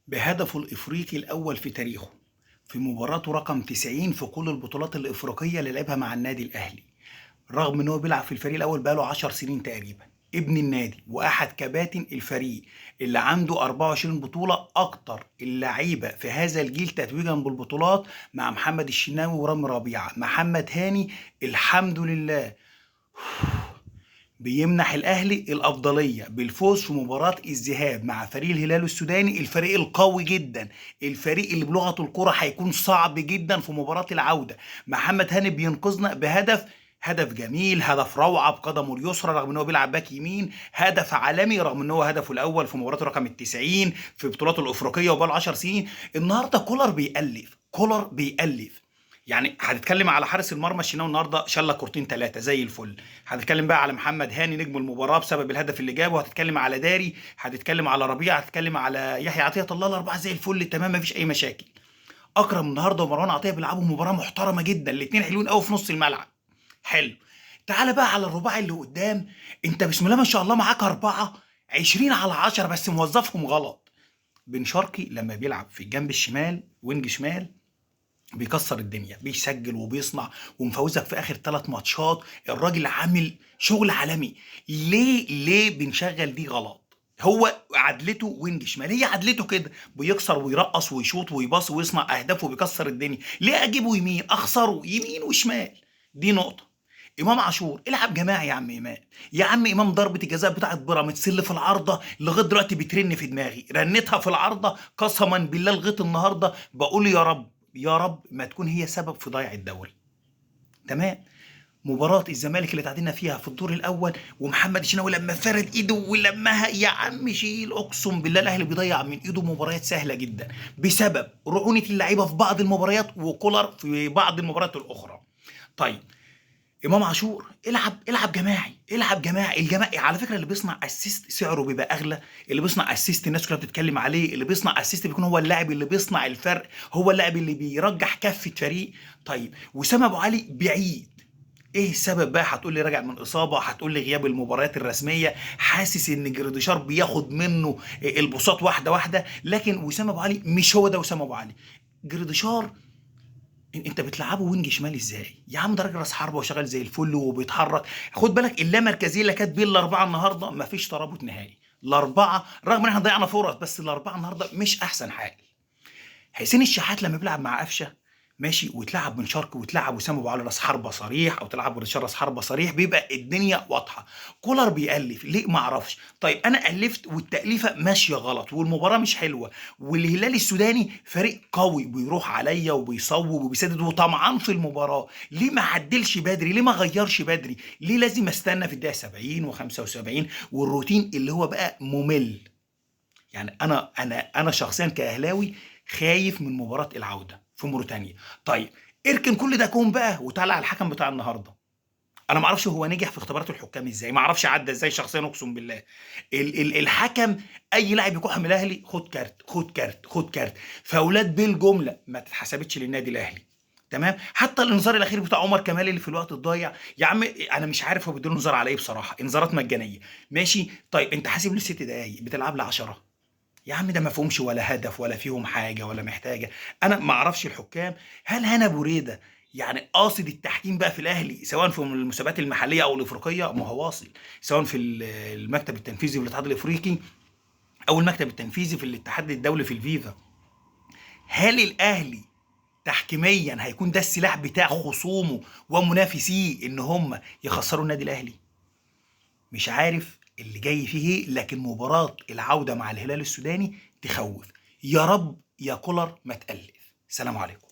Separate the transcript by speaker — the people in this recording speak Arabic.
Speaker 1: بهدفه الإفريقي الأول في تاريخه في مباراته رقم 90 في كل البطولات الإفريقية اللي لعبها مع النادي الأهلي، رغم إن هو بيلعب في الفريق الأول بقاله 10 سنين تقريبا. ابن النادي وأحد كباتن الفريق اللي عنده 24 بطولة، أكتر اللعيبة في هذا الجيل تتويجا بالبطولات مع محمد الشناوي ورامي ربيعة. محمد هاني الحمد لله بيمنح الاهلي الافضليه بالفوز في مباراه الذهاب مع فريق الهلال السوداني، الفريق القوي جدا، الفريق اللي بلغه الكره هيكون صعب جدا في مباراه العوده. محمد هاني بينقذنا هدف جميل، هدف روعه بقدمه اليسرى رغم ان هو بيلعب باك يمين، هدف عالمي رغم ان هو هدفه الاول في مباراه رقم 90 في بطولاته الافريقيه وبقاله 10 سنين. النهارده كولر بيألف. يعني هتتكلم على حارس المرمى الشناوي النهارده شال لك كورتين ثلاثه زي الفل. هتتكلم بقى على محمد هاني نجم المباراه بسبب الهدف اللي جابه، هتتكلم على داري، هتتكلم على ربيع، هتتكلم على يحيى عطيه الله، الاربعه زي الفل تمام مفيش اي مشاكل. اكرم النهارده ومروان عطيه بيلعبوا مباراه محترمه جدا، الاثنين حلوين قوي في نص الملعب. حلو. تعالى بقى على الرباعي اللي قدام، انت بسم الله ما شاء الله معاك اربعه 20 على 10 بس موظفهم غلط. بن شرقي لما بيلعب في الجنب الشمال وينج شمال بيكسر الدنيا، بيسجل وبيصنع ومفوزك في اخر 3 ماتشات. الراجل عامل شغل عالمي. ليه بنشغل دي غلط؟ هو عدلته وينج شمال، هي عدلته كده، بيكسر ويرقص ويشوط ويباص ويصنع اهداف وبيكسر الدنيا. ليه اجيبه يمين اخسره يمين وشمال؟ دي نقطه. امام عاشور العب جماعي يا عم امام. يا عم امام ضربه الجزاء بتاعت بيراميدز اللي في العارضه لغايه دلوقتي بترن في دماغي، رنتها في العارضه قسما بالله لغايه النهارده بقول يا رب يا رب ما تكون هي سبب في ضياع الدوري. تمام. مباراة الزمالك اللي تعادلنا فيها في الدور الأول ومحمد الشناوي لما فرد إيده ولمها، يا عم شيل، أقسم بالله الأهلي بيضيع من إيده مباريات سهلة جدا بسبب رعونة اللعيبة في بعض المباريات وكولر في بعض المباريات الأخرى. طيب، امام عاشور العب جماعي، العب جماعي. الجماعي على فكره اللي بيصنع اسيست سعره بيبقى اغلى، اللي بيصنع اسيست الناس كلها بتتكلم عليه، اللي بيصنع اسيست بيكون هو اللاعب اللي بيصنع الفرق، هو اللاعب اللي بيرجح كفه فريق. طيب، وسام ابو علي بعيد. ايه السبب بقى؟ هتقول لي راجع من اصابه، هتقول لي غياب المباريات الرسميه، حاسس ان جريديشار بياخد منه البساط واحده واحده، لكن وسام ابو علي مش هو ده وسام ابو علي. جريديشار انت بتلعبه وينج شمال ازاي يا عم؟ ده راجل راس حربه وشغال زي الفل وبيتحرك. خد بالك اللامركزيه اللي كانت بين الاربعه النهارده مفيش ترابط نهائي. الاربعه رغم ان احنا ضيعنا فرص بس الاربعه النهارده مش احسن حاجه. حسين الشحات لما بيلعب مع قفشه ماشي، وتلعب بن شرقي وتلعب وسام ابو علي راس حربه صريح او تلعب بن راس حربه صريح بيبقى الدنيا واضحه. كولر بيألف ليه ما اعرفش. طيب انا الفت والتأليفه ماشيه غلط والمباراه مش حلوه، والهلال السوداني فريق قوي بيروح عليا وبيصوب وبيسدد وطمعان في المباراه، ليه ما عدلش بدري؟ ليه ما غيرش بدري؟ ليه لازم استنى في الدقيقه 70 و75 والروتين اللي هو بقى ممل؟ يعني انا شخصيا كاهلاوي خايف من مباراه العوده في موريتانيا. طيب، اركن كل ده كوم بقى وتعالى على الحكم بتاع النهارده. انا ما اعرفش هو نجح في اختبارات الحكام ازاي، ما اعرفش عدى ازاي شخصيا اقسم بالله. الحكم اي لاعب يكح من الاهلي خد كارت خد كارت خد كارت، فاولاد بالجمله ما اتحسبتش للنادي الاهلي. تمام. حتى الانذار الاخير بتاع عمر كمال اللي في الوقت الضايع، يا عم انا مش عارف هو بيديله انذار على ايه بصراحه، انذارات مجانيه ماشي. طيب انت حاسب له 6 دقايق بتلعب ل 10. يا عم ده ما فيهمش ولا هدف ولا فيهم حاجه ولا محتاجه. انا ما اعرفش الحكام، هل هنا بريده يعني قاصد التحكيم بقى في الاهلي سواء في المسابقات المحليه او الافريقيه؟ ما هو واصل سواء في المكتب التنفيذي في الاتحاد الافريقي او المكتب التنفيذي في الاتحاد الدولي في الفيفا. هل الاهلي تحكيميا هيكون ده السلاح بتاع خصومه ومنافسيه ان هم يخسروا النادي الاهلي؟ مش عارف اللي جاي فيه ايه، لكن مباراة العودة مع الهلال السوداني تخوف. يا رب يا كولر ما تألف. سلام عليكم.